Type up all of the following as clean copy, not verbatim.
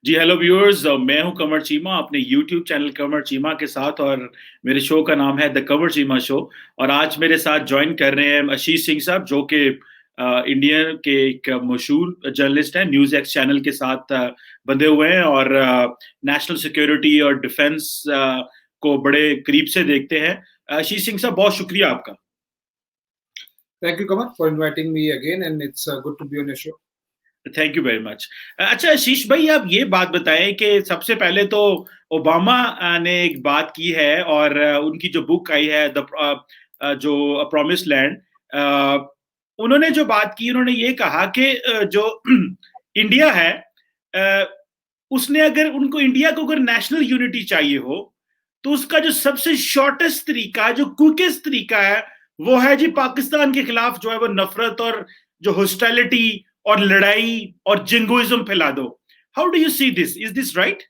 जी, hello viewers, मैं हूं कमर चीमा अपने यूट्यूब चैनल कमर चीमा के साथ और मेरे शो का नाम है द कमर चीमा शो। और आज मेरे साथ ज्वाइन कर रहे हैं आशीष सिंह साहब, जो कि इंडिया के एक मशहूर जर्नलिस्ट हैं, न्यूज़ एक्स चैनल के साथ बंधे हुए हैं और नेशनल सिक्योरिटी और डिफेंस को बड़े करीब से देखते हैं। आशीष सिंह साहब, बहुत शुक्रिया आपका। Thank you, Kamal, for inviting me again, and it's good to be on your show. Thank you very much. अच्छा आशीष भाई, आप ये बात बताएं कि सबसे पहले तो ओबामा ने एक बात की है और उनकी जो बुक आई है द जो प्रॉमिस लैंड, उन्होंने जो बात की, उन्होंने ये कहा कि जो इंडिया है, उसने अगर उनको इंडिया को अगर नेशनल यूनिटी चाहिए हो तो उसका जो सबसे शॉर्टेस्ट तरीका, जो क्विकेस्ट तरीका है, वो है जी पाकिस्तान के खिलाफ जो है वो नफरत और जो हॉस्टिलिटी और लड़ाई और जिंगोइज्म फैला दो। How do you see this? Is this right?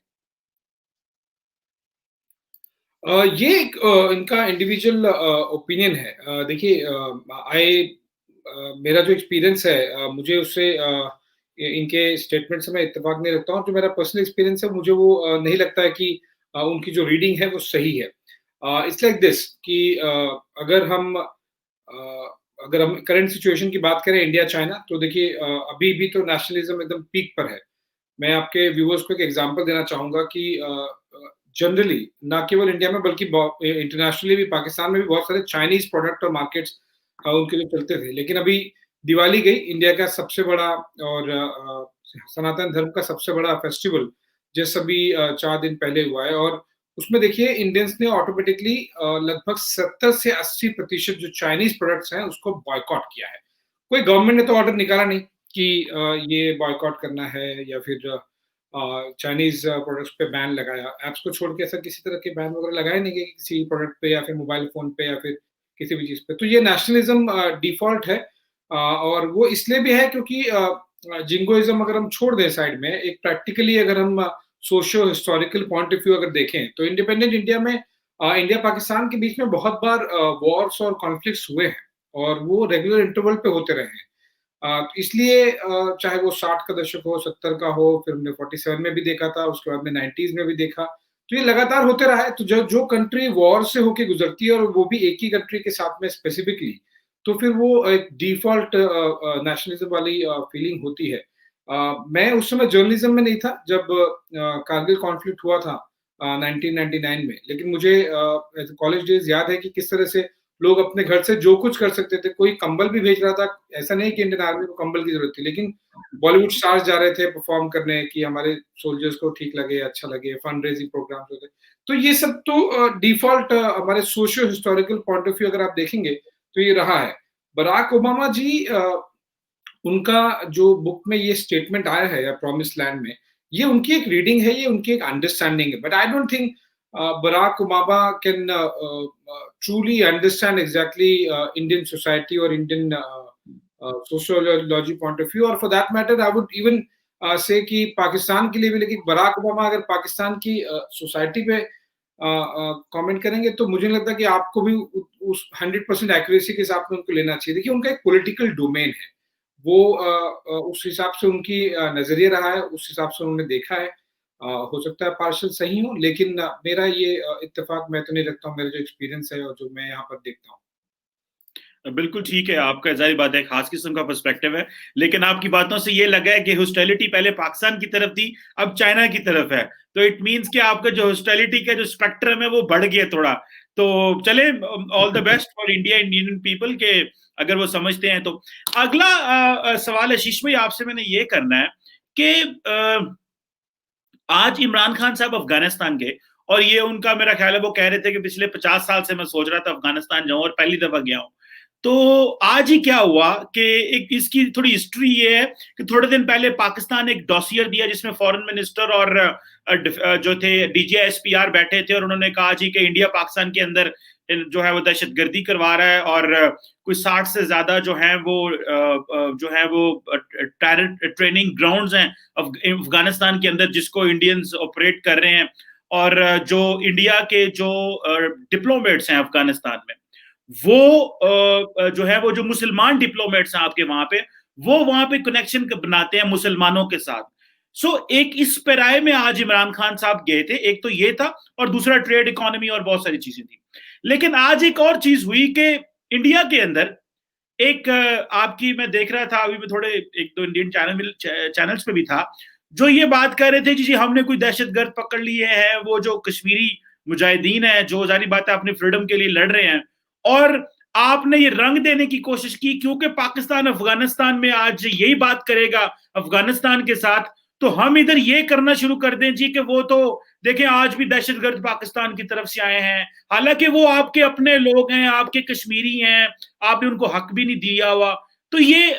ये एक इनका इंडिविजुअल ओपिनियन है। देखिए, मेरा जो एक्सपीरियंस है, मुझे उससे इनके स्टेटमेंट से मैं इत्तेफाक नहीं रखता हूँ। जो मेरा पर्सनल एक्सपीरियंस है, मुझे वो नहीं लगता है कि उनकी जो रीडिंग है वो सही है। इट्स लाइक दिस कि अगर हम करंट सिचुएशन की बात करें इंडिया चाइना, तो देखिए अभी भी तो नेशनलिज्म एकदम पीक पर है। मैं आपके व्यूअर्स को एक एग्जांपल देना चाहूंगा कि जनरली ना केवल इंडिया में बल्कि इंटरनेशनली भी, पाकिस्तान में भी बहुत सारे चाइनीज प्रोडक्ट और मार्केट्स उनके लिए चलते थे। लेकिन अभी दिवाली गई, इंडिया का सबसे बड़ा और सनातन धर्म का सबसे बड़ा फेस्टिवल जैसे अभी 4 दिन पहले हुआ है, और उसमें देखिए इंडियंस ने ऑटोमेटिकली लगभग 70 से 80% जो चाइनीज प्रोडक्ट्स हैं उसको बॉयकॉट किया है। कोई गवर्नमेंट ने तो ऑर्डर निकाला नहीं कि ये बॉयकॉट करना है या फिर चाइनीज प्रोडक्ट्स पे बैन लगाया। ऐप्स को छोड़ के ऐसा किसी तरह के बैन वगैरह लगाए नहीं गए किसी प्रोडक्ट पे या फिर मोबाइल फोन पे या फिर किसी भी चीज पे। तो ये नेशनलिज्म डिफॉल्ट है, और वो इसलिए भी है क्योंकि जिंगोइज्म अगर हम छोड़ दें साइड में, एक प्रैक्टिकली अगर हम socio historical point of view अगर देखें, तो इंडिपेंडेंट इंडिया में इंडिया पाकिस्तान के बीच में बहुत बार वॉर्स और कॉन्फ्लिक्ट्स हुए हैं, और वो रेगुलर इंटरवल पे होते रहे हैं। इसलिए चाहे वो 60 का दशक हो, 70 का हो, फिर हमने 47 में भी देखा था, उसके बाद में 90s में भी देखा। तो ये लगातार होते रहा है। तो जो कंट्री वॉर से होके गुजरती है, और वो भी एक ही कंट्री के साथ में स्पेसिफिकली, तो फिर वो एक डिफॉल्ट नेशनलिज्म वाली फीलिंग होती है। मैं उस समय जर्नलिज्म में नहीं था जब कारगिल कॉन्फ्लिक्ट हुआ था 1999 में, लेकिन मुझे कॉलेज डेज याद है कि किस तरह से लोग अपने घर से जो कुछ कर सकते थे, कोई कंबल भी भेज रहा था। ऐसा नहीं कि इंडियन आर्मी को कंबल की जरूरत थी, लेकिन बॉलीवुड स्टार्स जा रहे थे परफॉर्म करने कि हमारे सोल्जर्स को ठीक लगे, अच्छा लगे, फंड रेजिंग प्रोग्राम होते। तो ये सब तो डिफॉल्ट हमारे socio historical point of view अगर आप देखेंगे तो ये रहा है। बराक ओबामा जी, उनका जो बुक में ये स्टेटमेंट आया है या प्रॉमिस लैंड में, ये उनकी एक रीडिंग है, ये उनकी एक अंडरस्टैंडिंग है। But I don't think Barack Obama can truly understand exactly Indian society or Indian sociology point of view, or for that matter, I would even say कि पाकिस्तान के लिए भी। लेकिन बराक ओबामा अगर पाकिस्तान की सोसाइटी पे कमेंट करेंगे, तो मुझे नहीं लगता कि आपको भी उस 100% एक्यूरेसी के साथ में उनको लेना चाहिए। देखिए, उनका एक पॉलिटिकल डोमेन है, वो उस हिसाब से उनकी नजरिया रहा है, उस हिसाब से उन्होंने देखा है। हो सकता है पार्शल सही हो, लेकिन मेरा ये इत्तेफाक मैं तो नहीं रखता हूँ। मेरा जो एक्सपीरियंस है और जो मैं यहाँ पर देखता हूँ। बिल्कुल ठीक है, आपका जाहिर बात है खास किस्म का पर्सपेक्टिव है, लेकिन आपकी बातों से ये लगा है कि हॉस्टिलिटी पहले पाकिस्तान की तरफ थी, अब चाइना की तरफ है। तो इट मींस कि आपका जो हॉस्टिलिटी का जो स्पेक्ट्रम है वो बढ़ गया थोड़ा। तो चले, all the best for India, Indian people के अगर वो समझते हैं तो। अगला सवाल आशीष भाई आपसे मैंने ये करना है कि आज इमरान खान साहब अफगानिस्तान के, और ये उनका मेरा ख्याल है वो कह रहे थे कि पिछले 50 साल से मैं सोच रहा था अफगानिस्तान जाऊं और पहली दफा गया हूं। तो आज ही क्या हुआ कि एक इसकी थोड़ी हिस्ट्री ये है कि थोड़े दिन पहले पाकिस्तान एक डॉसियर दिया जिसमें फॉरेन मिनिस्टर और जो थे डीजीएसपीआर बैठे थे, और उन्होंने कहा जी कि इंडिया पाकिस्तान के अंदर जो है वो दहशतगर्दी करवा रहा है, और कोई 60 से ज्यादा जो है वो ट्रेनिंग ग्राउंड्स हैं अफगानिस्तान के अंदर जिसको इंडियंस ऑपरेट कर रहे हैं। और जो इंडिया के जो डिप्लोमेट्स हैं अफगानिस्तान में, वो जो है वो जो मुसलमान डिप्लोमेट्स हैं आपके वहां पे, वो वहां पे कनेक्शन बनाते हैं मुसलमानों के साथ। सो एक इस पेराए में आज इमरान खान साहब गए थे, एक तो ये था और दूसरा ट्रेड इकोनॉमी और बहुत सारी चीजें थी। लेकिन आज एक और चीज हुई कि इंडिया के अंदर एक आपकी मैं देख रहा था अभी मैं थोड़े एक दो इंडियन चैनल्स पे भी था जो ये बात कर रहे थे जी हमने कोई दहशतगर्द पकड़ लिए हैं, वो जो कश्मीरी मुजाहिदीन है जो जारी बात है अपनी फ्रीडम के लिए लड़ रहे हैं। और आपने ये रंग देने की कोशिश की क्योंकि पाकिस्तान अफगानिस्तान में आज यही बात करेगा अफगानिस्तान के साथ, तो हम इधर ये करना शुरू कर दें जी कि वो तो देखें आज भी दहशतगर्द पाकिस्तान की तरफ से आए हैं, हालांकि वो आपके अपने लोग हैं, आपके कश्मीरी हैं, आपने उनको हक भी नहीं दिया हुआ। तो ये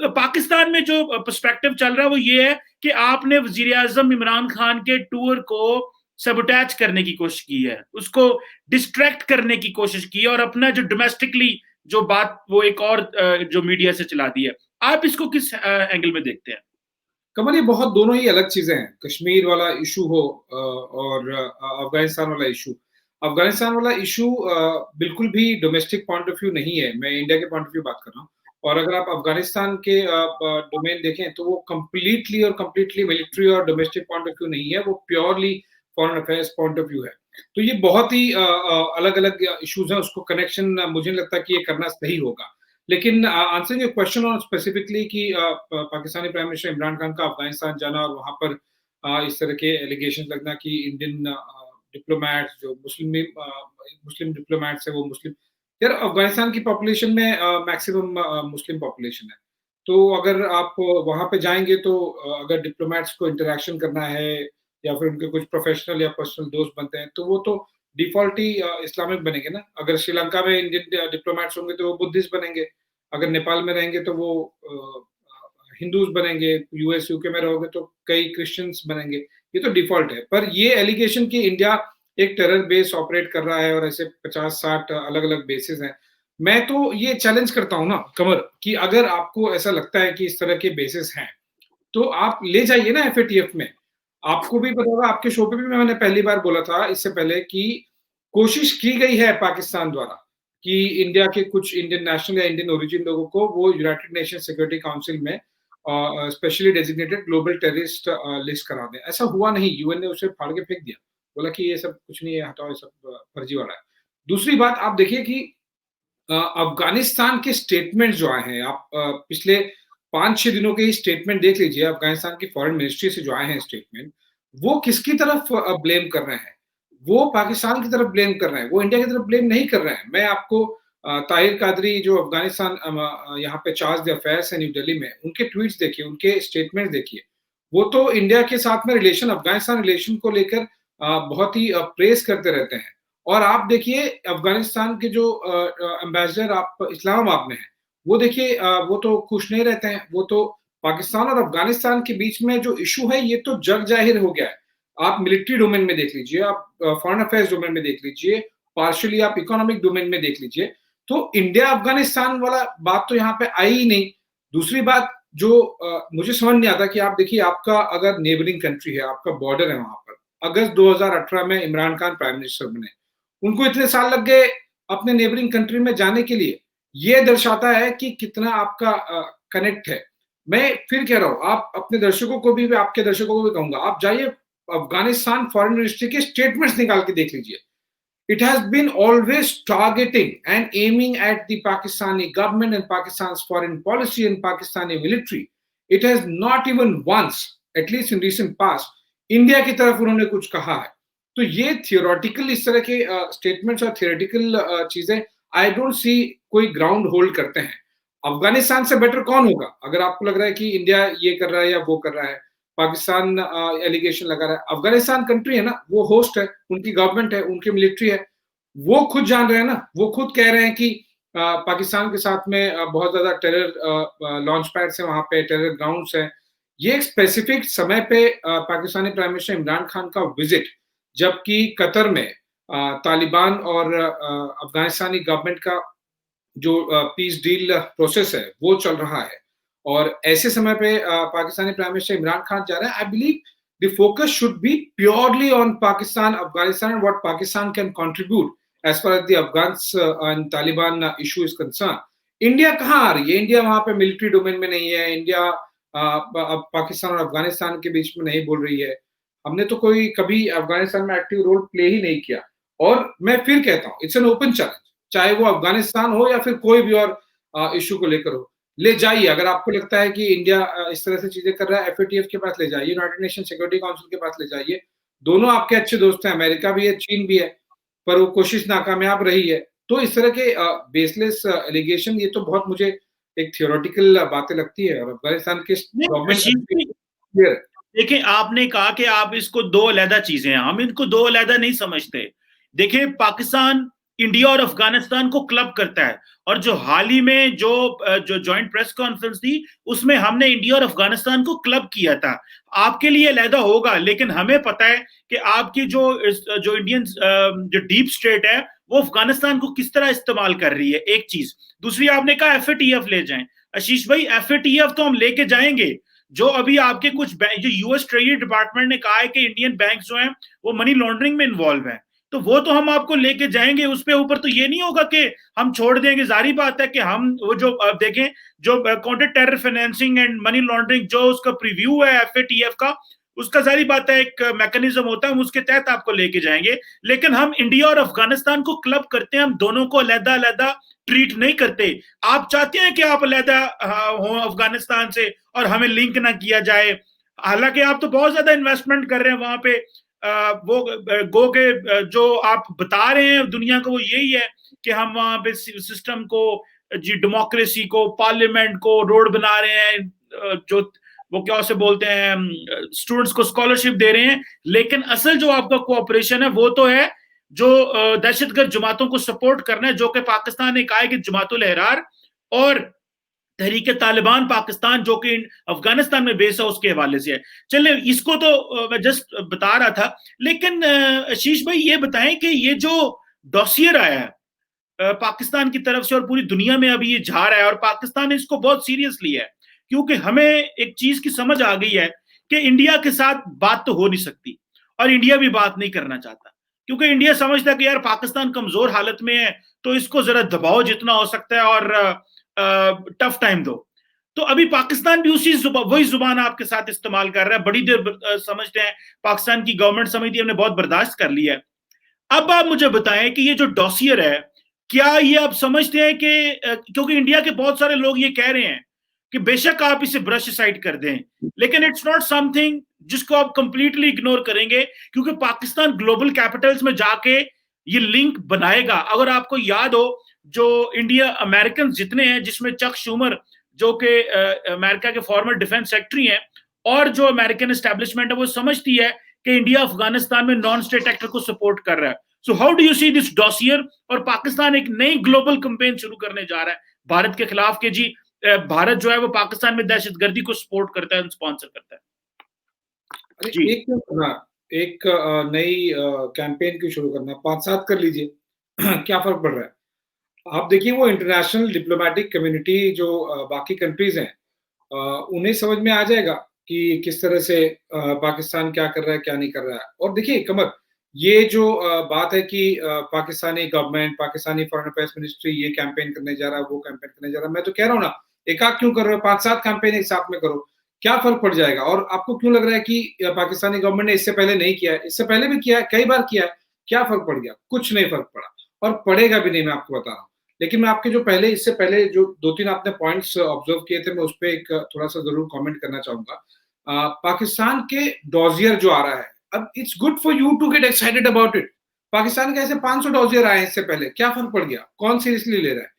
पाकिस्तान में जो पर्सपेक्टिव चल रहा है वो ये है कि आपने वजीर आजम इमरान खान के टूर को सबोटैच करने की कोशिश की है, उसको डिस्ट्रैक्ट करने की कोशिश की है और अपना जो डोमेस्टिकली जो बात वो एक और जो मीडिया से चला दी है। आप इसको किस एंगल में देखते हैं? कमल, ये बहुत दोनों ही अलग चीजें हैं। कश्मीर वाला इशू हो और अफगानिस्तान वाला इशू। अफगानिस्तान वाला इशू बिल्कुल भी डोमेस्टिक पॉइंट ऑफ व्यू नहीं है, मैं इंडिया के पॉइंट ऑफ व्यू बात कर रहा हूँ। और अगर आप अफगानिस्तान के डोमेन देखें तो वो कंप्लीटली मिलिट्री और डोमेस्टिक पॉइंट ऑफ व्यू नहीं है, वो purely foreign affairs point of view है। तो ये बहुत ही अलग अलग इशूज हैं, उसको कनेक्शन मुझे नहीं लगता कि ये करना सही होगा। लेकिन answering your question on specifically कि पाकिस्तानी प्राइम मिनिस्टर इमरान खान का अफगानिस्तान जाना और वहां पर इस तरह के एलिगेशन लगना कि इंडियन डिप्लोमेट्स जो मुस्लिम डिप्लोमेट्स है वो मुस्लिम, यार अफगानिस्तान की पॉपुलेशन में मैक्सिमम मुस्लिम पॉपुलेशन है। तो अगर आप वहां पे जाएंगे तो अगर डिप्लोमेट्स को इंटरेक्शन करना है या फिर उनके कुछ प्रोफेशनल या पर्सनल दोस्त बनते हैं तो वो तो डिफॉल्ट ही इस्लामिक बनेंगे ना। अगर श्रीलंका में इंडियन डिप्लोमेट्स होंगे तो वो बुद्धिस्ट बनेंगे, अगर नेपाल में रहेंगे तो वो हिंदूज बनेंगे, यूएस यूके में रहोगे तो कई क्रिश्चियंस बनेंगे। ये तो डिफॉल्ट है। पर ये एलिगेशन कि इंडिया एक टेरर बेस ऑपरेट कर रहा है और ऐसे 50-60 अलग अलग बेसिस हैं, मैं तो ये चैलेंज करता हूँ ना कमर, कि अगर आपको ऐसा लगता है कि इस तरह के बेसिस हैं तो आप ले जाइए ना एफएटीएफ में। आपको भी पता होगा, आपके शो पे भी मैंने पहली बार बोला था इससे पहले कि कोशिश की गई है पाकिस्तान द्वारा कि इंडिया के कुछ इंडियन नेशनल या इंडियन ओरिजिन लोगों को वो यूनाइटेड नेशन सिक्योरिटी काउंसिल में specially designated global terrorist list करा दें। ऐसा हुआ नहीं, यूएन ने उसे फाड़ के फेंक दिया, बोला कि ये सब कुछ नहीं है, हटाओ, ये सब फर्जीवाड़ा है। दूसरी बात आप देखिए कि अफगानिस्तान के स्टेटमेंट जो आए हैं, आप पिछले 5-6 दिनों के स्टेटमेंट देख लीजिए, अफगानिस्तान की फॉरेन मिनिस्ट्री से जो आए हैं स्टेटमेंट, वो किसकी तरफ ब्लेम कर रहे हैं? वो पाकिस्तान की तरफ ब्लेम कर रहे हैं, वो इंडिया की तरफ ब्लेम नहीं कर रहे हैं। मैं आपको ताहिर कादरी जो अफगानिस्तान यहाँ पे चार्ज द अफेयर्स है न्यू दिल्ली में, उनके ट्वीट्स देखिए, उनके स्टेटमेंट देखिए। वो तो इंडिया के साथ में रिलेशन, अफगानिस्तान रिलेशन को लेकर बहुत ही प्रेस करते रहते हैं। और आप देखिए अफगानिस्तान के जो एम्बेसडर आप इस्लामाबाद में हैं, वो देखिए वो तो खुश नहीं रहते हैं। वो तो पाकिस्तान और अफगानिस्तान के बीच में जो इशू है ये तो जग जाहिर हो गया है। आप मिलिट्री डोमेन में देख लीजिए, आप फॉरेन अफेयर्स डोमेन में देख लीजिए, पार्शियली आप इकोनॉमिक डोमेन में देख लीजिए। तो इंडिया अफगानिस्तान वाला बात तो यहाँ पे आई ही नहीं। दूसरी बात जो मुझे समझ नहीं आता कि आप देखिए, आपका अगर नेबरिंग कंट्री है, आपका बॉर्डर है वहां पर, अगस्त 2018 में इमरान खान प्राइम मिनिस्टर बने, उनको इतने साल लग गए अपने नेबरिंग कंट्री में जाने के लिए। ये दर्शाता है कि कितना आपका कनेक्ट है। मैं फिर कह रहा हूं, आप अपने दर्शकों को भी, आपके दर्शकों को भी कहूंगा, आप जाइए अफगानिस्तान फॉरेन मिनिस्ट्री के स्टेटमेंट्स निकाल के देख लीजिए। It has been always targeting and aiming at the Pakistani government and Pakistan's foreign policy and Pakistani military. It has not even once, at least in recent past, India की तरफ उन्होंने कुछ कहा है। तो ये थियोरेटिकल इस तरह के स्टेटमेंट्स और थियोरेटिकल चीजें आई डोंट सी कोई ग्राउंड होल्ड करते हैं। अफगानिस्तान से बेटर कौन होगा? अगर आपको लग रहा है कि इंडिया ये कर रहा है या वो कर रहा है, पाकिस्तान एलिगेशन लगा रहा है, अफगानिस्तान कंट्री है ना, वो होस्ट है, उनकी गवर्नमेंट है, उनकी मिलिट्री है, वो खुद जान रहे हैं ना, वो खुद कह रहे हैं कि पाकिस्तान के साथ में बहुत ज्यादा टेरर लॉन्च पैड्स है, वहां पे टेरर ग्राउंड्स है। ये एक स्पेसिफिक समय पे पाकिस्तानी प्राइम मिनिस्टर इमरान खान का विजिट, जबकि कतर में तालिबान और अफगानिस्तानी गवर्नमेंट का जो पीस डील प्रोसेस है वो चल रहा है, और ऐसे समय पे पाकिस्तानी प्राइम मिनिस्टर इमरान खान जा रहे हैं। I believe the focus should be purely on Pakistan, Afghanistan and what Pakistan can contribute as far as the Afghan and Taliban issue is concern. India कहाँ आ रही है? इंडिया वहां पे मिलिट्री डोमेन में नहीं है। इंडिया अब पाकिस्तान और अफगानिस्तान के बीच में नहीं बोल रही है। हमने तो कोई कभी अफगानिस्तान में एक्टिव रोल प्ले ही नहीं किया। और मैं फिर कहता हूँ, इट्स एन ओपन चैलेंज, चाहे वो अफगानिस्तान हो या फिर कोई भी और इश्यू को लेकर हो। ले जाइए, अगर आपको लगता है कि इंडिया इस तरह से चीजें कर रहा है, एफएटीएफ के पास ले जाइए, यूनाइटेड नेशन सिक्योरिटी काउंसिल के पास ले जाइए। दोनों आपके अच्छे दोस्त हैं, अमेरिका भी है, चीन भी है, पर वो कोशिश नाकामयाब रही है। तो इस तरह के बेसलेस एलिगेशन, ये तो बहुत मुझे एक थियोरेटिकल बातें लगती है। और अफगानिस्तान के गवर्नमेंट क्लियर है। देखिए, आपने कहा कि आप इसको दो अलग चीजें हैं, हम इनको दो अलग नहीं समझते। देखिए, पाकिस्तान इंडिया और अफगानिस्तान को क्लब करता है, और जो हाल ही में जो जॉइंट प्रेस कॉन्फ्रेंस थी उसमें हमने इंडिया और अफगानिस्तान को क्लब किया था। आपके लिए अलग होगा, लेकिन हमें पता है कि आपकी जो इंडियन जो डीप स्टेट है वो अफगानिस्तान को किस तरह इस्तेमाल कर रही है, एक चीज। दूसरी, आपने कहा एफएटीएफ ले जाएं। आशीष भाई, एफएटीएफ तो हम लेके जाएंगे। जो अभी आपके कुछ जो यूएस ट्रेजरी डिपार्टमेंट ने कहा है कि इंडियन बैंक जो हैं वो मनी लॉन्ड्रिंग में इन्वॉल्व हैं, तो वो तो हम आपको लेके जाएंगे। उस पे ऊपर तो ये नहीं होगा कि हम छोड़ देंगे। जारी बात है कि हम वो जो देखें, जो counter terror financing and money laundering जो उसका प्रीव्यू है एफएटीएफ का, उसका जारी बात है एक मैकेनिज्म होता है, हम उसके तहत आपको लेके जाएंगे। लेकिन हम इंडिया और अफगानिस्तान को क्लब करते हैं, हम दोनों को अलग अलग ट्रीट नहीं करते। आप चाहते हैं कि आप अलग हो अफगानिस्तान से और हमें लिंक ना किया जाए। हालांकि आप तो बहुत ज्यादा इन्वेस्टमेंट कर रहे हैं वहां पे। वो गो के जो आप बता रहे हैं दुनिया को वो यही है कि हम वहां पे सिस्टम को, जी, डेमोक्रेसी को, पार्लियामेंट को, रोड बना रहे हैं, जो वो क्या उसे बोलते हैं, स्टूडेंट्स को स्कॉलरशिप दे रहे हैं। लेकिन असल जो आपका कोऑपरेशन है वो तो है जो दहशतगर्द जमातों को सपोर्ट करना है, जो कि पाकिस्तान ने कहा है कि जमातुल अहरार और तहरीक तालिबान पाकिस्तान जो कि अफगानिस्तान में बेस है उसके हवाले से है। चले, इसको तो मैं जस्ट बता रहा था। लेकिन आशीष भाई ये बताएं कि ये जो डॉसियर आया है पाकिस्तान की तरफ से और पूरी दुनिया में अभी ये जा रहा है, और पाकिस्तान ने इसको बहुत सीरियसली है, क्योंकि हमें एक चीज की समझ आ गई है कि इंडिया के साथ बात तो हो नहीं सकती, और इंडिया भी बात नहीं करना चाहता, क्योंकि इंडिया समझता है कि यार पाकिस्तान कमजोर हालत में है, तो इसको जरा दबाओ जितना हो सकता है और टफ टाइम दो। तो अभी पाकिस्तान भी वही जुबान आपके साथ इस्तेमाल कर रहा है। बड़ी देर समझते हैं पाकिस्तान की गवर्नमेंट समझती है हमने बहुत बर्दाश्त कर लिया है। अब आप मुझे बताएं कि ये जो डॉसियर है, क्या ये आप समझते हैं कि क्योंकि इंडिया के बहुत सारे लोग ये कह रहे हैं कि बेशक आप इसे ब्रश साइड कर दें, लेकिन इट्स नॉट समथिंग जिसको आप कंप्लीटली इग्नोर करेंगे, क्योंकि पाकिस्तान ग्लोबल कैपिटल्स में जाके ये लिंक बनाएगा। अगर आपको याद हो, जो इंडिया अमेरिकन जितने हैं, जिसमें चक शूमर जो कि अमेरिका के फॉर्मर डिफेंस सेक्रेटरी हैं, और जो अमेरिकन एस्टेब्लिशमेंट है वो समझती है कि इंडिया अफगानिस्तान में नॉन स्टेट एक्टर को सपोर्ट कर रहा है। So how do you see this dossier? और पाकिस्तान एक नई ग्लोबल कैंपेन शुरू करने जा रहा है भारत के खिलाफ कि जी भारत जो है वो पाकिस्तान में दहशतगर्दी को सपोर्ट करता है, स्पॉन्सर करता है। जी, एक नई कैंपेन क्यों शुरू करना, 5-7 कर लीजिए क्या फर्क पड़ रहा है? आप देखिए, वो इंटरनेशनल डिप्लोमेटिक कम्युनिटी जो बाकी कंट्रीज हैं, उन्हें समझ में आ जाएगा कि किस तरह से पाकिस्तान क्या कर रहा है, क्या नहीं कर रहा है। और देखिए कमर, ये जो बात है कि Pakistani government, Pakistani foreign affairs ministry ये कैंपेन करने जा रहा है, वो कैंपेन करने जा रहा है, मैं तो कह रहा हूँ ना, एक आध क्यों कर रहे हो, 5-7 कैंपेन एक साथ में करो, क्या फर्क पड़ जाएगा? और आपको क्यों लग रहा है कि पाकिस्तानी गवर्नमेंट ने इससे पहले नहीं किया है? इससे पहले भी किया है, कई बार किया है, क्या फर्क पड़ गया? कुछ नहीं फर्क पड़ा, और पड़ेगा भी नहीं, मैं आपको बता रहा हूँ। लेकिन मैं आपके जो पहले, इससे पहले जो 2-3 आपने पॉइंट्स ऑब्जर्व किए थे, मैं उस पर एक थोड़ा सा जरूर कमेंट करना चाहूंगा। पाकिस्तान के डॉजियर जो आ रहा है, अब it's good for you to get excited about it. Pakistan के ऐसे 500 डॉजियर आए इससे पहले, क्या फर्क पड़ गया? कौन सीरियसली ले रहा है?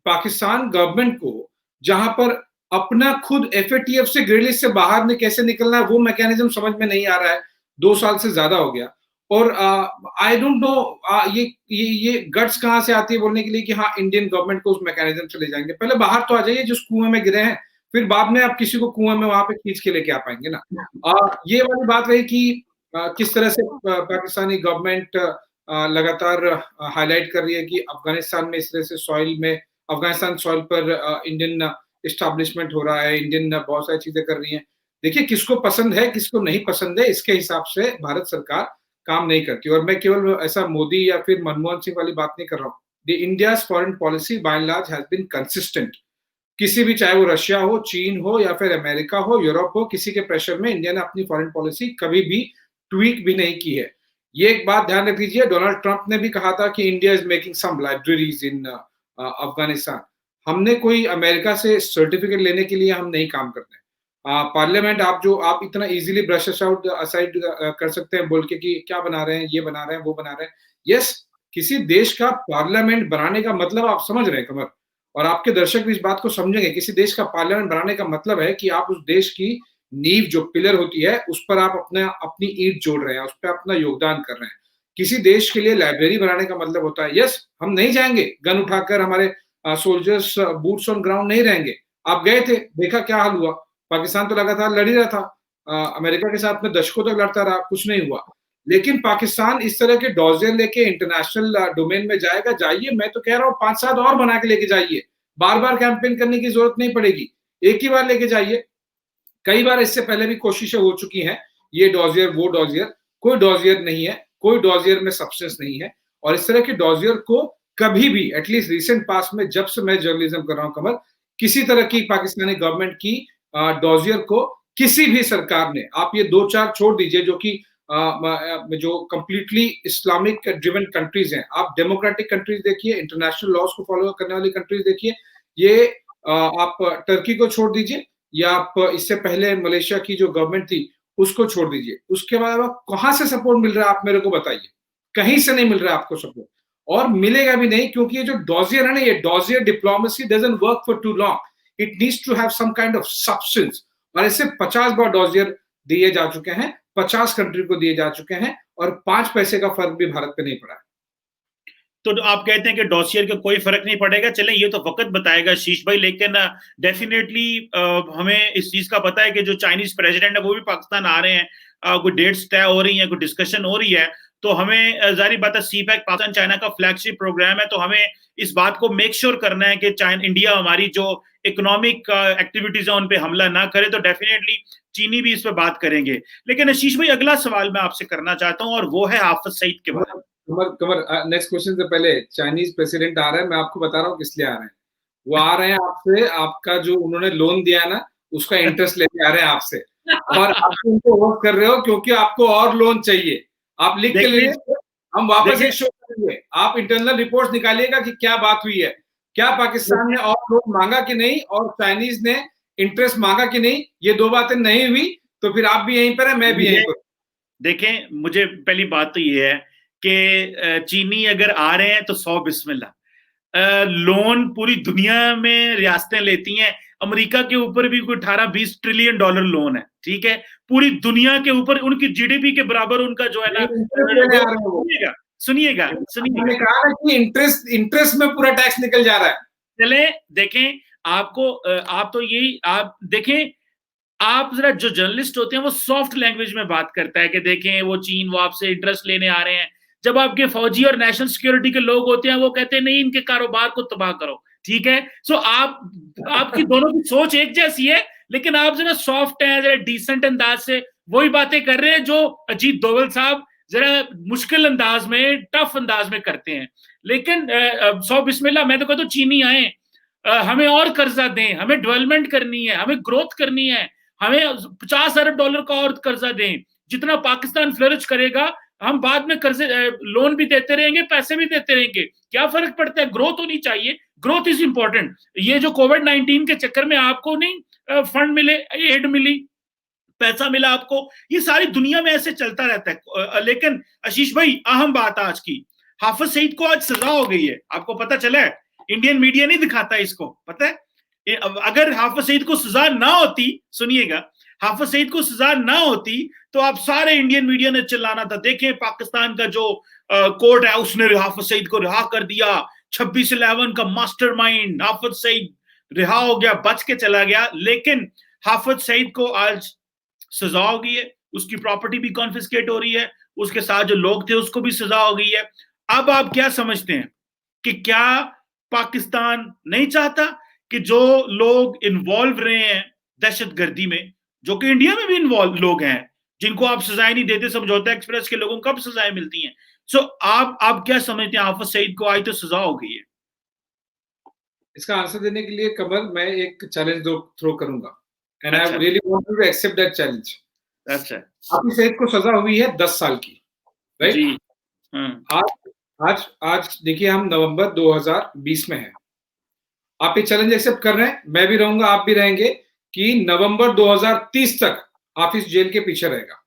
पाकिस्तान गवर्नमेंट को जहां पर अपना खुद एफएटीएफ से ग्रे लिस्ट से बाहर ने कैसे निकलना है वो मैकेनिज्म समझ में नहीं आ रहा है, 2 साल से ज्यादा हो गया। और आई डोंट नो ये गट्स कहां से आती है बोलने के लिए कि हाँ इंडियन गवर्नमेंट को उस मैकेनिज्म से ले जाएंगे। पहले बाहर तो आ जाइए जिस कुएं में गिरे हैं, फिर बाद में आप किसी को कुएं में वहां पे खींच के लेके आ पाएंगे ना। ये वाली बात रही कि किस तरह से पाकिस्तानी गवर्नमेंट लगातार हाईलाइट कर रही है कि अफगानिस्तान में इस तरह से सॉइल में, अफगानिस्तान सॉइल पर इंडियन एस्टैब्लिशमेंट हो रहा है, इंडियन बहुत सारी चीजें कर रही हैं। देखिए, किसको पसंद है किसको नहीं पसंद है, इसके हिसाब से भारत सरकार काम नहीं करती। और मैं केवल ऐसा मोदी या फिर मनमोहन सिंह वाली बात नहीं कर रहा हूँ। The India's foreign policy by and large has been consistent. किसी भी, चाहे वो रशिया हो, चीन हो या फिर अमेरिका हो, यूरोप हो, किसी के प्रेशर में इंडिया ने अपनी फॉरेन पॉलिसी कभी भी ट्वीक भी नहीं की है। ये एक बात ध्यान रख लीजिए, डोनाल्ड ट्रंप ने भी कहा था कि India is making some libraries in Afghanistan. हमने कोई अमेरिका से सर्टिफिकेट लेने के लिए हम नहीं काम करते। पार्लियामेंट आप इतना इजीली ब्रश आउट असाइड कर सकते हैं बोल के कि क्या बना रहे हैं, ये बना रहे हैं, वो बना रहे हैं। यस, किसी देश का पार्लियामेंट बनाने का मतलब आप समझ रहे हैं कमर, और आपके दर्शक भी इस बात को समझेंगे। किसी देश का पार्लियामेंट बनाने का मतलब है कि आप उस देश की नींव जो पिलर होती है उस पर आप अपनी ईंट जोड़ रहे हैं, उस पर अपना योगदान कर रहे हैं। किसी देश के लिए लाइब्रेरी बनाने का मतलब होता है, यस, हम नहीं जाएंगे गन उठाकर, हमारे सोल्जर्स बूट्स ऑन ग्राउंड नहीं रहेंगे। आप गए थे, देखा क्या हाल हुआ। पाकिस्तान तो लगातार लड़ ही रहा था, अमेरिका के साथ में दशकों तक लड़ता रहा, कुछ नहीं हुआ। लेकिन पाकिस्तान इस तरह के डॉजियर लेके इंटरनेशनल डोमेन में जाएगा, जाइए, मैं तो कह रहा हूँ 5-7 और बना के लेके जाइए, बार बार कैंपेन करने की जरूरत नहीं पड़ेगी, एक ही बार लेके जाइए। कई बार इससे पहले भी कोशिशें हो चुकी हैं, ये डॉजियर वो डॉजियर, कोई डॉजियर नहीं है, कोई डॉजियर में सब्सटेंस नहीं है। और इस तरह के डॉजियर को कभी भी, एटलीस्ट रिसेंट पास्ट में, जब से मैं जर्नलिज्म कर रहा हूं कमल, किसी तरह की पाकिस्तानी गवर्नमेंट की डॉजियर को किसी भी सरकार ने, आप ये 2-4 छोड़ दीजिए जो कि जो कंप्लीटली इस्लामिक ड्रिवन कंट्रीज हैं, आप डेमोक्रेटिक कंट्रीज देखिए, इंटरनेशनल लॉज को फॉलो करने वाली कंट्रीज देखिए, ये आप टर्की को छोड़ दीजिए, या आप इससे पहले मलेशिया की जो गवर्नमेंट थी उसको छोड़ दीजिए, उसके बाद कहां से सपोर्ट मिल रहा है आप मेरे को बताइए। कहीं से नहीं मिल रहा है आपको सपोर्ट, और मिलेगा भी नहीं, क्योंकि ये जो डॉजियर है ना, ये dossier diplomacy doesn't work for too long, it needs to have some kind of substance. और ऐसे 50 बार डॉजियर दिए जा चुके हैं, 50 कंट्री को दिए जा चुके हैं, और 5 पैसे का फर्क भी भारत पे नहीं पड़ा है। तो आप कहते हैं कि डॉसियर का कोई फर्क नहीं पड़ेगा, चलें ये तो वक्त बताएगा शीश भाई, लेकिन डेफिनेटली हमें इस चीज का पता है कि जो चाइनीज प्रेसिडेंट है वो भी पाकिस्तान आ रहे हैं, कोई डेट्स तय हो रही है, कोई डिस्कशन हो रही है। तो हमें जारी बात है, सीपैक पाकिस्तान चाइना का फ्लैगशिप प्रोग्राम है, तो हमें इस बात को मेक श्योर करना है कि इंडिया हमारी जो इकोनॉमिक एक्टिविटीज है उन पे हमला ना करे। तो डेफिनेटली चीनी भी इस पर बात करेंगे। लेकिन आशीष भाई, अगला सवाल मैं आपसे करना चाहता हूँ, और वो है हाफिज सईद के बारे में। कमर, नेक्स्ट क्वेश्चन से पहले, चाइनीज प्रेसिडेंट आ रहा है, मैं आपको बता रहा हूँ किस लिए आ रहे हैं। वो आ रहे हैं आपसे, आपका जो उन्होंने लोन दिया है ना, उसका इंटरेस्ट लेके आ रहे हैं आपसे, और आप उनको वर्क कर रहे हो क्योंकि आपको और लोन चाहिए। आप लिख के ले, हम वापस एक शो करेंगे, आप इंटरनल रिपोर्ट निकालिएगा कि क्या बात हुई है, क्या पाकिस्तान ने और लोन मांगा कि नहीं, और चाइनीज ने इंटरेस्ट मांगा कि नहीं। ये 2 बातें नहीं हुई तो फिर आप भी यहीं पर है, मैं भी यहीं पर। देखें, मुझे पहली बात तो ये है कि चीनी अगर आ रहे हैं तो 100 बिस्मिल्लाह। लोन पूरी दुनिया में रियासतें लेती हैं, अमेरिका के ऊपर भी कोई 18-20 ट्रिलियन डॉलर लोन है, ठीक है, पूरी दुनिया के ऊपर उनकी जीडीपी के बराबर उनका जो है ना, सुनिएगा सुनिएगा मैंने कहा ना कि इंटरेस्ट में पूरा टैक्स निकल जा रहा है। चले देखें, आपको आप तो यही आप देखें, आप जरा, जो जर्नलिस्ट होते हैं वो सॉफ्ट लैंग्वेज में बात करता है कि देखें वो चीन वो आपसे इंटरेस्ट लेने आ रहे हैं। जब आपके फौजी और नेशनल सिक्योरिटी के लोग होते हैं वो कहते हैं नहीं, इनके कारोबार को तबाह करो, ठीक है। सो आपकी दोनों की सोच एक जैसी है, लेकिन आप जरा सॉफ्ट हैं, जरा डिसेंट अंदाज से वही बातें कर रहे हैं जो अजीत डोवल साहब जरा मुश्किल अंदाज में, टफ अंदाज में करते हैं। लेकिन 100 बिस्मिल्लाह, मैं तो कहता हूँ चीनी आए, हमें और कर्जा दें, हमें डेवलपमेंट करनी है, हमें ग्रोथ करनी है, हमें 50 अरब डॉलर का और कर्जा दें। जितना पाकिस्तान फ्लरिश करेगा, हम बाद में कर्जे लोन भी देते रहेंगे, पैसे भी देते रहेंगे, क्या फर्क पड़ता है। ग्रोथ होनी चाहिए, ग्रोथ इज इंपॉर्टेंट। ये जो कोविड-19 के चक्कर में आपको नहीं फंड मिले, एड मिली, पैसा मिला आपको, ये सारी दुनिया में ऐसे चलता रहता है। लेकिन आशीष भाई, अहम बात आज की, हाफिज सईद को आज सजा हो गई है, आपको पता चला है? इंडियन मीडिया नहीं दिखाता इसको, पता है? अगर हाफिज सईद को सजा ना होती, सुनिएगा, हाफिज सईद को सजा ना होती तो आप सारे इंडियन मीडिया ने चिल्लाना था, देखें पाकिस्तान का जो कोर्ट है उसने हाफिज सईद को रिहा कर दिया, 26/11 का मास्टरमाइंड हाफिज सईद रिहा हो गया, बच के चला गया। लेकिन हाफिज सईद को आज सजा हो गई है, उसकी प्रॉपर्टी भी कॉन्फिस्केट हो रही है, उसके साथ जो लोग थे उसको भी सजा हो गई है। अब आप क्या समझते हैं कि क्या पाकिस्तान नहीं चाहता कि जो लोग इन्वॉल्व रहे हैं दहशतगर्दी में, जो कि इंडिया में भी इन्वॉल्व लोग हैं, जिनको आप सजाएं नहीं देते, समझौता एक्सप्रेस के लोगों को कब सजाएं मिलती हैं। सो आप क्या समझते हैं, हाफिज सईद को आज तो सजा हो गई है? इसका आंसर देने के लिए कमल मैं एक चैलेंज थ्रो करूंगा, एंड आई अच्छा really want to accept that challenge. अच्छा हाफिज सईद को सजा हुई है 10 साल की, जी राइट? हाँ आज आज आज देखिए हम नवंबर 2020 में हैं। आप ये चैलेंज एक्सेप्ट कर रहे हैं, मैं भी रहूंगा, आप भी रहेंगे कि नवंबर 2030 तक हाफिज जेल के पीछे रहेगा।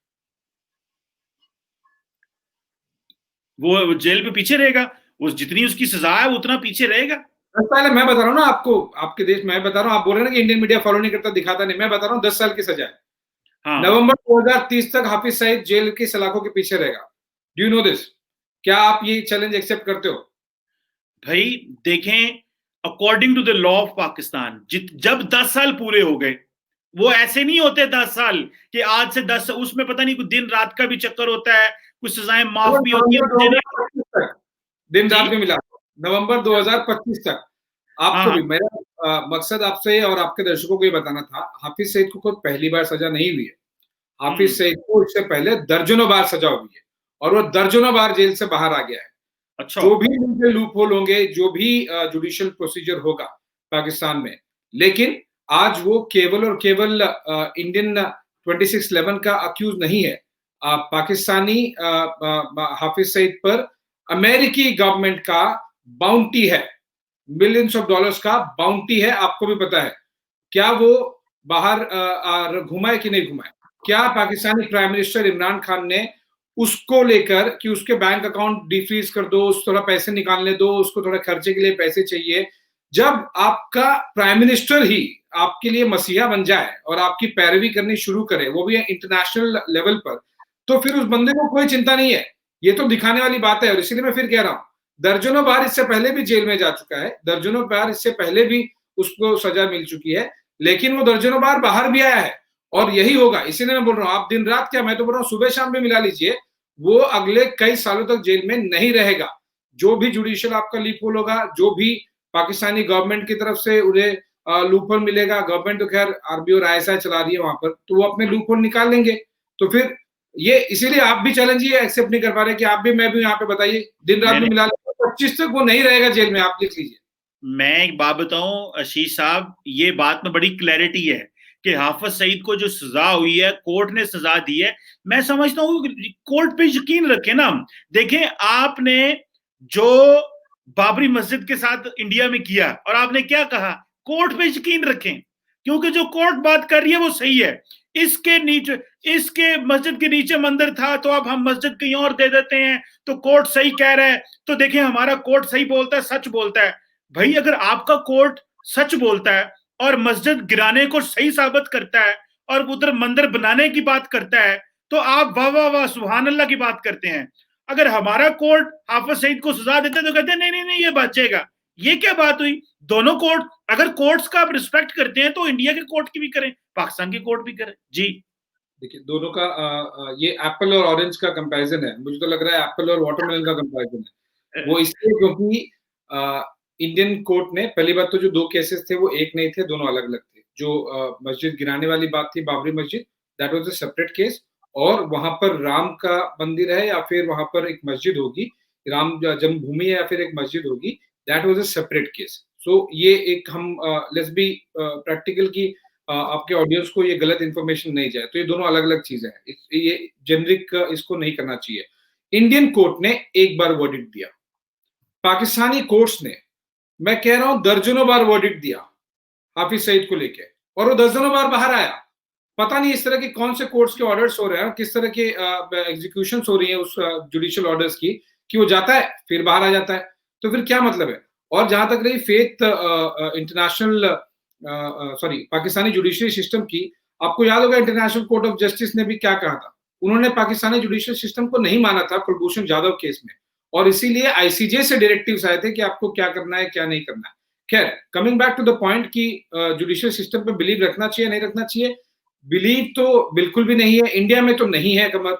वो जेल पे पीछे रहेगा, वो जितनी उसकी सजा है उतना पीछे रहेगा। पहले मैं बता रहा हूँ ना आपको, आपके देश में बता रहा हूँ, आप बोल रहे हैं ना कि इंडियन मीडिया फॉलो नहीं करता, दिखाता नहीं, मैं बता रहा हूँ 10 साल की सजा है। हाँ नवंबर 2030 तक हाफिज सईद जेल की सलाखों के पीछे रहेगा। Do you know this? क्या आप ये चैलेंज एक्सेप्ट करते हो? भाई देखें, according to the law of Pakistan, जब 10 साल पूरे हो गए, वो ऐसे नहीं होते 10 साल कि आज से 10, उसमें पता नहीं कुछ दिन रात का भी चक्कर होता है, कुछ सजाएं माफ भी होती है, नवंबर मुझे नहीं। 2025 तक, दिन रात जी में मिला नवंबर 2025 तक। हाँ आपको हाँ भी मेरा मकसद आपसे और आपके दर्शकों को ये बताना था, हाफिज सईद को खुद पहली बार सजा नहीं हुई है। हाफिज सईद को इससे पहले दर्जनों बार सजा हुई है, और वो दर्जनों बार जेल से बाहर आ गया है। अच्छा जो भी उनके लूप होल होंगे, जो भी जुडिशियल प्रोसीजर होगा पाकिस्तान में, लेकिन आज वो केवल और केवल इंडियन 2611 का अक्यूज नहीं है। पाकिस्तानी हाफिज सईद पर अमेरिकी गवर्नमेंट का बाउंटी है, मिलियंस ऑफ डॉलर्स का बाउंटी है, आपको भी पता है। क्या वो बाहर घुमा है कि नहीं घुमा है? क्या पाकिस्तानी प्राइम मिनिस्टर इमरान खान ने उसको लेकर कि उसके बैंक अकाउंट डिफ्रीज कर दो, उस थोड़ा पैसे निकालने दो, उसको थोड़ा खर्चे के लिए पैसे चाहिए, जब आपका प्राइम मिनिस्टर ही आपके लिए मसीहा बन जाए और आपकी पैरवी करनी शुरू करे, वो भी इंटरनेशनल लेवल पर, तो फिर उस बंदे को कोई चिंता नहीं है। ये तो दिखाने वाली बात है, और इसीलिए मैं फिर कह रहा हूं, दर्जनों बार इससे पहले भी जेल में जा चुका है, दर्जनों बार इससे पहले भी उसको सजा मिल चुकी है, लेकिन वो दर्जनों बार बाहर भी आया है, और यही होगा। इसीलिए मैं बोल रहा हूं, आप दिन रात क्या, मैं तो बोल रहा हूं सुबह शाम भी मिला लीजिए, वो अगले कई सालों तक जेल में नहीं रहेगा। जो भी जुडिशियल आपका लीपहोल होगा, जो भी पाकिस्तानी गवर्नमेंट की तरफ से उन्हें लूपहोल मिलेगा, गवर्नमेंट तो खैर आरबी और आईएसआई चला रही है वहां पर, तो वो अपने लूपहोल निकाल लेंगे। तो फिर ये इसीलिए आप भी चैलेंज ये एक्सेप्ट नहीं कर पा रहे कि आप भी, मैं भी यहाँ पे बताइए, दिन रात में मिला लेंगे, 25 तक वो नहीं रहेगा जेल में, आप लिख लीजिए। मैं एक बात बताऊं आशीष साहब, ये बात में बड़ी क्लैरिटी है कि हाफिज सईद को जो सजा हुई है, कोर्ट ने सजा दी है। मैं समझता हूँ कोर्ट पे यकीन रखें ना। देखें, आपने जो बाबरी मस्जिद के साथ इंडिया में किया, और आपने क्या कहा, कोर्ट पे यकीन रखें, क्योंकि जो कोर्ट बात कर रही है वो सही है। इसके नीचे, इसके मस्जिद के नीचे मंदिर था, तो अब हम मस्जिद कहीं और दे देते हैं, तो कोर्ट सही कह रहा है। तो देखें, हमारा कोर्ट सही बोलता है, सच बोलता है। भाई अगर आपका कोर्ट सच बोलता है और मस्जिद गिराने को सही साबित करता है और उधर मंदिर बनाने की बात करता है, तो आप वाह वाह वाह सुभान अल्लाह की बात करते हैं। अगर हमारा कोर्ट हाफिज सईद को सजा देते तो कहते हैं नहीं नहीं नहीं ये बचेगा। ये क्या बात हुई? दोनों कोर्ट, अगर कोर्ट्स का आप रिस्पेक्ट करते हैं तो इंडिया के कोर्ट की भी करें, पाकिस्तान के कोर्ट भी करें। जी देखिए दोनों का ये एप्पल और ऑरेंज का कंपैरिजन है, मुझे तो लग रहा है एप्पल और वाटरमेलन का कंपैरिजन है। वो इसलिए क्योंकि इंडियन कोर्ट ने, पहली बात तो जो दो केसेस थे वो एक नहीं थे, दोनों अलग अलग थे। जो मस्जिद गिराने वाली बात थी, बाबरी मस्जिद, that was a separate case, और वहां पर राम का मंदिर है या फिर वहां पर एक मस्जिद होगी, राम जन्मभूमि है या फिर एक मस्जिद होगी, that was a separate case. So ये एक हम लेट्स बी प्रैक्टिकल की आपके ऑडियंस को ये गलत इन्फॉर्मेशन नहीं जाए, तो ये दोनों अलग अलग चीजें हैं, ये जेनरिक इसको नहीं करना चाहिए। इंडियन कोर्ट ने एक बार वर्डिक्ट दिया, पाकिस्तानी कोर्ट्स ने, मैं कह रहा हूं दर्जनों बार वर्डिक्ट दिया हाफिज सईद को लेके, और वो दर्जनों बार बाहर आया। पता नहीं इस तरह के कौन से कोर्ट्स के ऑर्डर्स हो रहे हैं, किस तरह के एग्जीक्यूशन हो रही है उस जुडिशियल ऑर्डर्स की, कि वो जाता है फिर बाहर आ जाता है। तो फिर क्या मतलब है? और जहां तक रही faith international sorry Pakistani judiciary system की, आपको याद होगा इंटरनेशनल कोर्ट ऑफ जस्टिस ने भी क्या कहा था, उन्होंने पाकिस्तानी जुडिशियल सिस्टम को नहीं माना था कुलभूषण जाधव केस में, और इसीलिए आईसीजे से डायरेक्टिव्स आए थे कि आपको क्या करना है क्या नहीं करना है। खैर, coming back to the point कि जुडिशियल सिस्टम पे बिलीव रखना चाहिए नहीं रखना चाहिए, बिलीव तो बिल्कुल भी नहीं है, इंडिया में तो नहीं है कमर।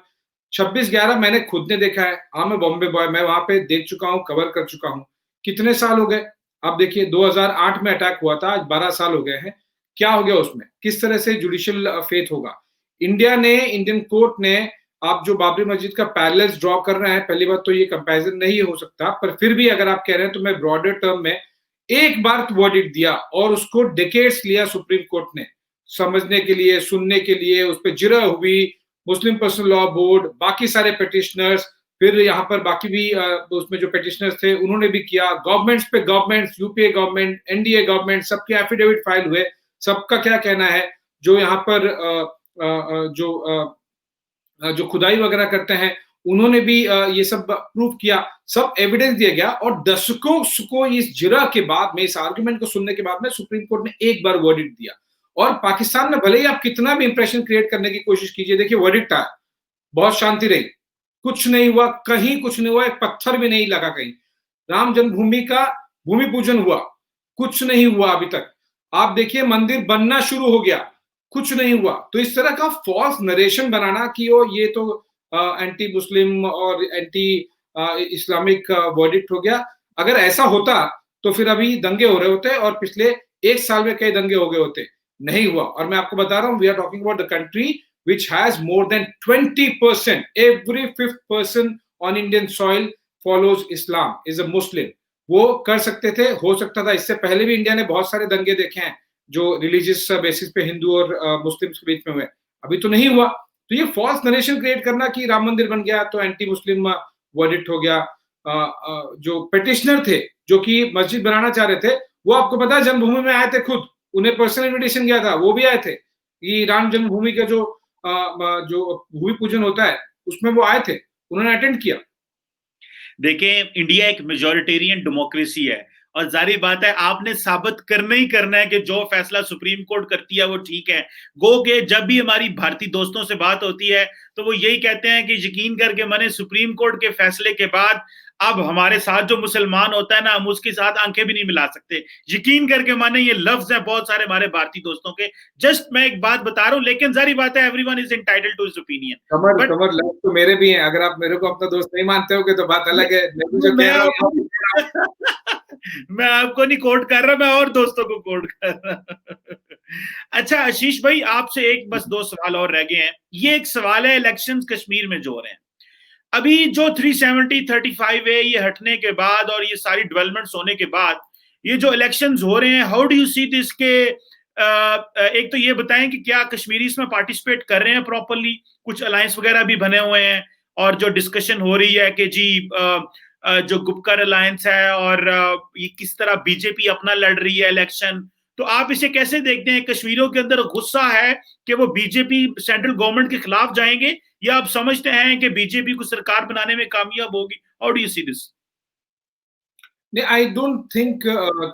26/11 मैंने खुद ने देखा है, हाँ मैं बॉम्बे बॉय, मैं वहां पे देख चुका हूँ, कवर कर चुका हूँ। कितने साल हो गए? आप देखिए 2008 में अटैक हुआ था, आज 12 साल हो गए हैं। क्या हो गया उसमें? किस तरह से जुडिशियल फेथ होगा? इंडिया ने, इंडियन कोर्ट ने, आप जो बाबरी मस्जिद का पैरेलल्स ड्रॉ कर रहे हैं, पहली बात तो ये कंपैरिजन नहीं हो सकता, पर फिर भी अगर आप कह रहे हैं तो मैं ब्रॉडर टर्म में एक बार वर्डिक्ट दिया और उसको डेकेड्स लिया सुप्रीम कोर्ट ने समझने के लिए, सुनने के लिए, उस पर जिरह हुई, मुस्लिम पर्सनल लॉ बोर्ड, बाकी सारे पिटिशनर्स, फिर यहाँ पर बाकी भी उसमें जो पिटिशनर्स थे उन्होंने भी किया, गवर्नमेंट्स पे governments, UPA government, NDA government, सबके एफिडेविट फाइल हुए, सबका क्या कहना है, जो यहाँ पर जो खुदाई वगैरह करते हैं उन्होंने भी ये सब प्रूव किया, सब एविडेंस दिया गया और दशकों को इस जिरा के बाद में, इस आर्गुमेंट को सुनने के बाद में सुप्रीम कोर्ट ने एक बार वर्डिक्ट दिया। और पाकिस्तान में भले ही आप कितना भी इंप्रेशन क्रिएट करने की कोशिश कीजिए, देखिए वर्डिक्ट आया, बहुत शांति रही, कुछ नहीं हुआ, कहीं कुछ नहीं हुआ, एक पत्थर भी नहीं लगा कहीं। राम जन्मभूमि का भूमि पूजन हुआ, कुछ नहीं हुआ अभी तक। आप देखिए मंदिर बनना शुरू हो गया, कुछ नहीं हुआ। तो इस तरह का फॉल्स नरेशन बनाना कि ये तो एंटी मुस्लिम और एंटी इस्लामिक वर्डिक्ट हो गया, अगर ऐसा होता तो फिर अभी दंगे हो रहे होते और पिछले एक साल में कई दंगे हो गए होते, नहीं हुआ। और मैं आपको बता रहा हूं, we are talking about the country which has more than 20%, every fifth person on Indian soil follows Islam, is a Muslim। वो कर सकते थे, हो सकता था, इससे पहले भी इंडिया ने बहुत सारे दंगे देखे हैं जो रिलीजियस बेसिस पे हिंदू और मुस्लिम्स के बीच में हुए, अभी तो नहीं हुआ। तो ये फॉल्स नरेशन क्रिएट करना कि राम मंदिर बन गया तो एंटी मुस्लिम वर्डिक्ट हो गया। जो पिटिशनर थे जो कि मस्जिद बनाना चाह रहे थे, वो आपको पता है जन्मभूमि में आए थे, खुद उन्हें पर्सनल इन्विटेशन गया था, वो भी आए थे। ये राम जन्मभूमि का जो भूमि पूजन होता है उसमें वो आए थे, उन्होंने अटेंड किया। देखें, इंडिया एक मेजॉरिटेरियन डेमोक्रेसी है और जारी बात है आपने साबित करना ही करना है कि जो फैसला सुप्रीम कोर्ट करती है वो ठीक है। गो के जब भी हमारी भारतीय दोस्तों से बात होती है तो वो यही कहते हैं कि यकीन करके माने सुप्रीम कोर्ट के फैसले के बाद अब हमारे साथ जो मुसलमान होता है ना, हम उसके साथ आंखें भी नहीं मिला सकते। यकीन करके माने ये लफ्ज है बहुत सारे हमारे भारतीय दोस्तों के। जस्ट मैं एक बात बता रहा हूं, लेकिन जारी बात है everyone is entitled to his opinion. Qamar लफ्ज तो मेरे भी हैं, अगर आप मेरे को अपना दोस्त नहीं मानते हो तो बात अलग है। मैं आपको नहीं कोट कर रहा, मैं और दोस्तों को कोट कर रहा। अच्छा आशीष भाई, आपसे एक बस दो सवाल और रह गए हैं। ये एक सवाल है इलेक्शंस कश्मीर में जो हो रहे हैं अभी, जो 370-35 है, ये हटने के बाद और ये सारी डेवलपमेंट्स होने के बाद ये जो इलेक्शंस हो रहे हैं, how do you see this के एक तो ये बताएं कि क्या कश्मीरी इसमें पार्टिसिपेट कर रहे हैं प्रॉपरली, कुछ अलायंस वगैरह भी बने हुए हैं और जो डिस्कशन हो रही है कि जी जो गुपकर अलायंस है और ये किस तरह बीजेपी अपना लड़ रही है इलेक्शन, तो आप इसे कैसे देखते हैं? कश्मीरियों के अंदर गुस्सा है कि वो बीजेपी सेंट्रल गवर्नमेंट के खिलाफ जाएंगे या आप समझते हैं कि बीजेपी को सरकार बनाने में कामयाब होगी? How do you see this? नहीं, आई डोंट थिंक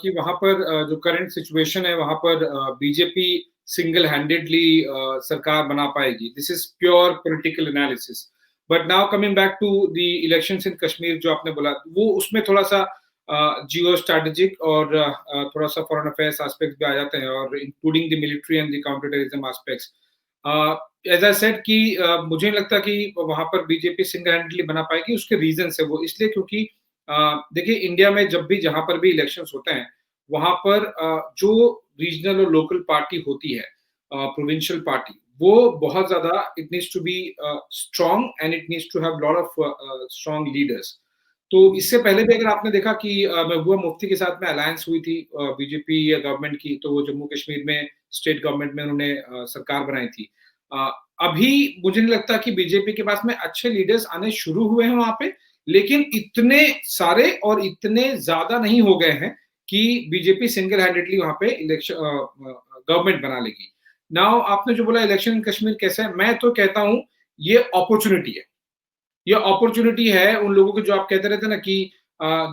कि वहां पर जो करंट सिचुएशन है वहां पर बीजेपी सिंगल हैंडेडली सरकार बना पाएगी। This is pure political analysis. But now coming back to the elections in Kashmir जो आपने बोला, वो उसमें थोड़ा सा जियो स्ट्रेटेजिक और थोड़ा सा फॉरेन अफेयर्स एस्पेक्ट्स भी आ जाते हैं, और including the military and the counter terrorism aspects. As I said कि मुझे नहीं लगता कि वहां पर बीजेपी सिंगल हैंडेडली बना पाएगी। उसके रीजन है वो इसलिए क्योंकि देखिए इंडिया में जब भी जहां पर भी इलेक्शंस होते हैं वहां पर जो रीजनल और लोकल पार्टी होती है, प्रोविंशियल पार्टी, वो बहुत ज्यादा it needs to be strong and it needs to have lot of strong leaders. तो इससे पहले भी अगर आपने देखा कि महबूबा मुफ्ती के साथ में अलायंस हुई थी बीजेपी या गवर्नमेंट की, तो वो जम्मू कश्मीर में स्टेट गवर्नमेंट में उन्होंने सरकार बनाई थी। अभी मुझे नहीं लगता कि बीजेपी के पास में अच्छे लीडर्स आने शुरू हुए हैं वहां पे, लेकिन इतने सारे और इतने ज्यादा नहीं हो गए हैं कि बीजेपी सिंगल हैंडेडली वहां पे इलेक्शन गवर्नमेंट बना लेगी। नाउ आपने जो बोला इलेक्शन इन कश्मीर कैसे है, मैं तो कहता हूं ये अपॉर्चुनिटी है। ये अपॉर्चुनिटी है उन लोगों की जो आप कहते रहते ना कि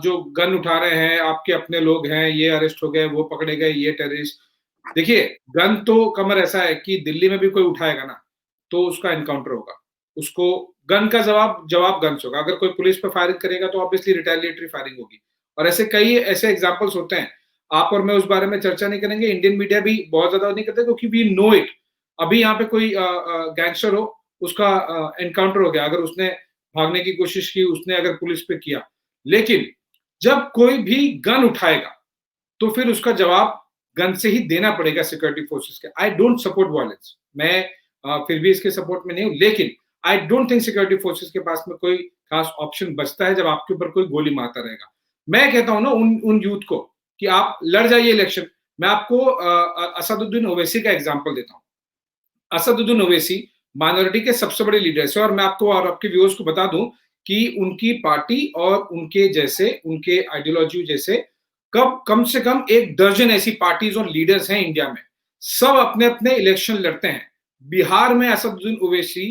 जो गन उठा रहे हैं आपके अपने लोग हैं, ये अरेस्ट हो गए, वो पकड़े गए, ये टेररिस्ट। देखिए गन तो कमर ऐसा है कि दिल्ली में भी कोई उठाएगा ना तो उसका एनकाउंटर होगा, उसको गन का जवाब गन से होगा। अगर कोई पुलिस पर फायरिंग करेगा तो ऑब्वियसली रिटेलिएटरी फायरिंग होगी। और ऐसे कई ऐसे एग्जांपल्स होते हैं, आप और मैं उस बारे में चर्चा नहीं करेंगे, इंडियन मीडिया भी बहुत ज्यादा नहीं करते क्योंकि वी नो इट। अभी यहाँ पे कोई गैंगस्टर हो, उसका एनकाउंटर हो गया, अगर उसने भागने की कोशिश की, उसने अगर पुलिस पे किया, लेकिन जब कोई भी गन उठाएगा तो फिर उसका जवाब गन से ही देना पड़ेगा सिक्योरिटी फोर्सेस के। आई डोंट सपोर्ट वायलेंस, मैं फिर भी इसके सपोर्ट में नहीं हूं, लेकिन I don't think security forces के पास में कोई खास ऑप्शन बचता है जब आपके ऊपर कोई गोली मारता रहेगा। मैं कहता हूं ना उन यूथ को कि आप लड़ जाइए इलेक्शन। मैं आपको असदुद्दीन ओवैसी का एग्जांपल देता हूँ। असदुद्दीन ओवैसी माइनॉरिटी के सबसे बड़े लीडर्स है, और मैं आपको और आपके व्यूअर्स को बता दूं कि उनकी पार्टी और उनके जैसे, उनके आइडियोलॉजी जैसे कम से कम 1 दर्जन ऐसी पार्टीज और लीडर्स हैं इंडिया में। सब अपने अपने इलेक्शन लड़ते हैं। बिहार में असदुद्दीन ओवैसी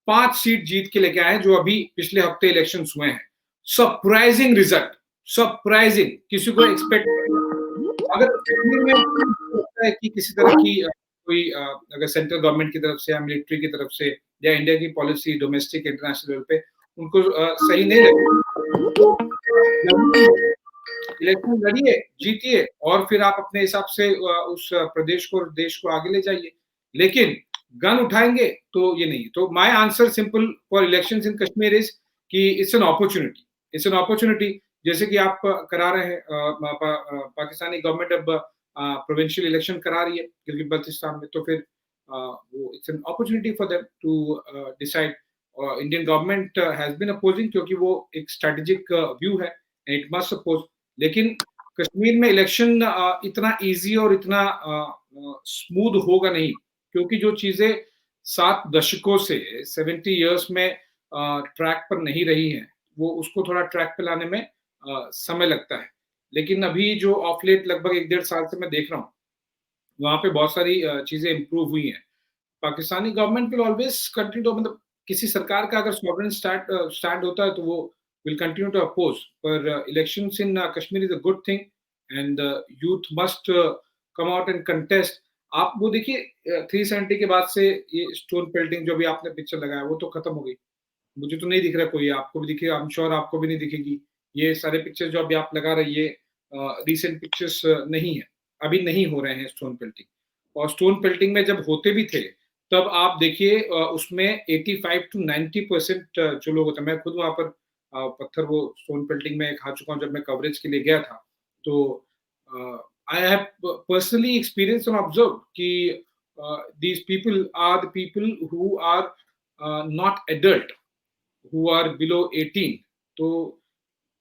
5 सीट जीत के लेके आए हैं, जो अभी पिछले हफ्ते इलेक्शन हुए हैं। सरप्राइजिंग रिजल्ट, सरप्राइजिंग, किसी को एक्सपेक्ट, अगर कश्मीर में लगता है कि किसी तरह की कोई अगर सेंट्रल गवर्नमेंट की तरफ से या मिलिट्री की तरफ से या इंडिया की पॉलिसी डोमेस्टिक इंटरनेशनल लेवल पे उनको सही नहीं लगे, इलेक्शन लड़िए, जीतिए, और फिर आप अपने हिसाब से उस प्रदेश को, देश को आगे ले जाइए। लेकिन गन उठाएंगे तो ये नहीं। तो my answer simple for elections in Kashmir is कि it's an opportunity, it's an opportunity. जैसे कि आप करा रहे हैं, पाकिस्तानी गवर्नमेंट अब प्रोविंशियल इलेक्शन करा रही है गिलगित बल्तिस्तान में, तो फिर वो it's an opportunity for them to decide. Indian government has been opposing, क्योंकि वो एक स्ट्रेटेजिक व्यू है, इट मस्ट अपोज। लेकिन कश्मीर में इलेक्शन इतना इजी और इतना स्मूथ होगा नहीं, क्योंकि जो चीजें 7 दशकों से 70 इयर्स में ट्रैक पर नहीं रही हैं, वो उसको थोड़ा ट्रैक पे लाने में समय लगता है। लेकिन अभी जो ऑफ लेट लगभग 1-1.5 साल से मैं देख रहा हूँ, वहां पे बहुत सारी चीजें इंप्रूव हुई हैं। Pakistani government will always continue, मतलब किसी सरकार का अगर सॉवरेन स्टैंड होता है तो वो will continue to oppose. But elections in Kashmir is a good thing, and youth must come out and contest. आप वो देखिए 370 के बाद से ये स्टोन पेल्टिंग जो भी आपने पिक्चर लगाया वो तो खत्म हो गई। मुझे तो नहीं दिख रहा कोई, आपको भी दिखे, आई एम श्योर आपको भी नहीं दिखेगी। ये सारे पिक्चर जो अभी आप लगा रहे हैं, ये रिसेंट पिक्चर्स नहीं है, अभी नहीं हो रहे हैं स्टोन पेल्टिंग। और स्टोन पेल्टिंग में जब होते भी थे, तब आप देखिए उसमें 85 to 90% जो लोग होते हैं, मैं खुद वहां पर पत्थर वो स्टोन पेल्टिंग में खा चुका हूँ जब मैं कवरेज के लिए गया था। तो I have personally experience and observe कि these people are the people who are not adult, who are below 18। तो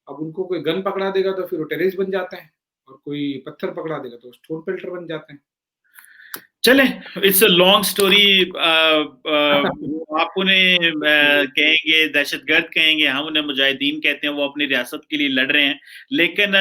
अब उनको कोई गन पकड़ा देगा तो फिर वो टेररिस्ट बन जाते हैं, और कोई पत्थर पकड़ा देगा तो स्टोन पेल्टर बन जाते हैं। चले, इट्स अ लॉन्ग स्टोरी। आप उन्हें कहेंगे दहशतगर्द कहेंगे, हम उन्हें मुजाहिदीन कहते हैं, वो अपनी रियासत के लिए लड़ रहे हैं। लेकिन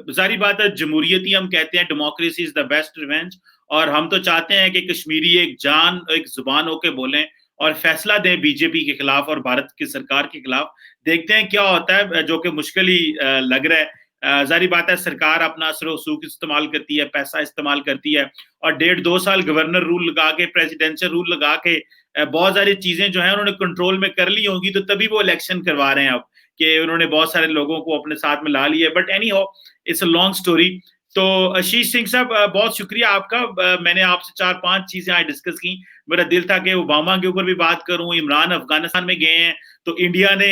जारी बात है, जमहूरियत ही हम कहते हैं, democracy is the best revenge. और हम तो चाहते हैं कि कश्मीरी एक जान, एक जुबान होके बोलें और फैसला दें बीजेपी के खिलाफ और भारत की सरकार के खिलाफ। देखते हैं क्या होता है, जो कि मुश्किल ही लग रहा है। जारी बात है, सरकार अपना असर वसूख इस्तेमाल करती है, पैसा इस्तेमाल करती है, और 1.5-2 साल गवर्नर रूल लगा के, प्रेसिडेंशियल रूल लगा के बहुत सारी चीजें जो है उन्होंने कंट्रोल में कर ली होंगी, तो तभी वो इलेक्शन करवा रहे हैं अब, कि उन्होंने बहुत सारे लोगों को अपने साथ में ला लिया। बट एनी हो, इट्स अ लॉन्ग स्टोरी। तो आशीष सिंह साहब, बहुत शुक्रिया आपका। मैंने आपसे 4-5 चीजें आज डिस्कस की। मेरा दिल था कि ओबामा के ऊपर भी बात करूं, इमरान अफगानिस्तान में गए हैं तो इंडिया ने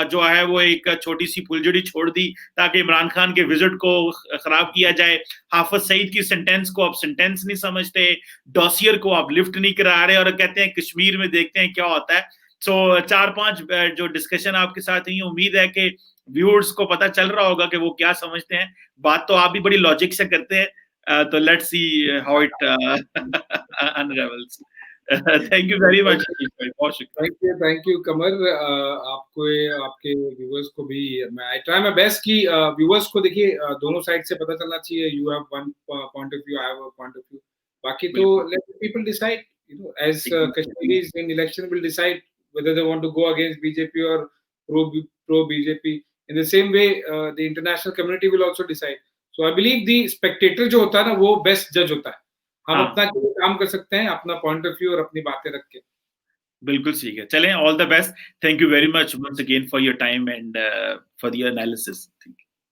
जो है वो एक छोटी सी फुलझड़ी छोड़ दी ताकि इमरान खान के विजिट को खराब किया जाए। हाफिज सईद की सेंटेंस को आप सेंटेंस नहीं समझते, डॉसियर को आप लिफ्ट नहीं करा रहे, और कहते हैं कश्मीर में देखते हैं क्या होता है। सो 4-5 जो डिस्कशन आपके साथ हुई, उम्मीद है कि व्यूअर्स को पता चल रहा होगा कि वो क्या समझते हैं। बात तो आप भी बड़ी लॉजिक से करते हैं, तो let's see how it unravels. Thank you very much, बहुत शुक्रिया। Thank you Qamar. आपको, आपके व्यूअर्स को भी मैं आई ट्राई माय बेस्ट कि व्यूअर्स को देखिए दोनों साइड से पता चलना चाहिए। You have one point of view, I have a point of view. बाकी तो let people decide, you know, as Kashmiris in election will decide whether they want to go against BJP or pro BJP. In the same way, the international community will also decide. So I believe the spectator जो होता है ना, वो best जज होता है। हम अपना काम कर सकते हैं, अपना पॉइंट ऑफ व्यू और अपनी बातें रख के। बिल्कुल ठीक है, चलें, all the best. Thank you very much once again for your time and for your analysis.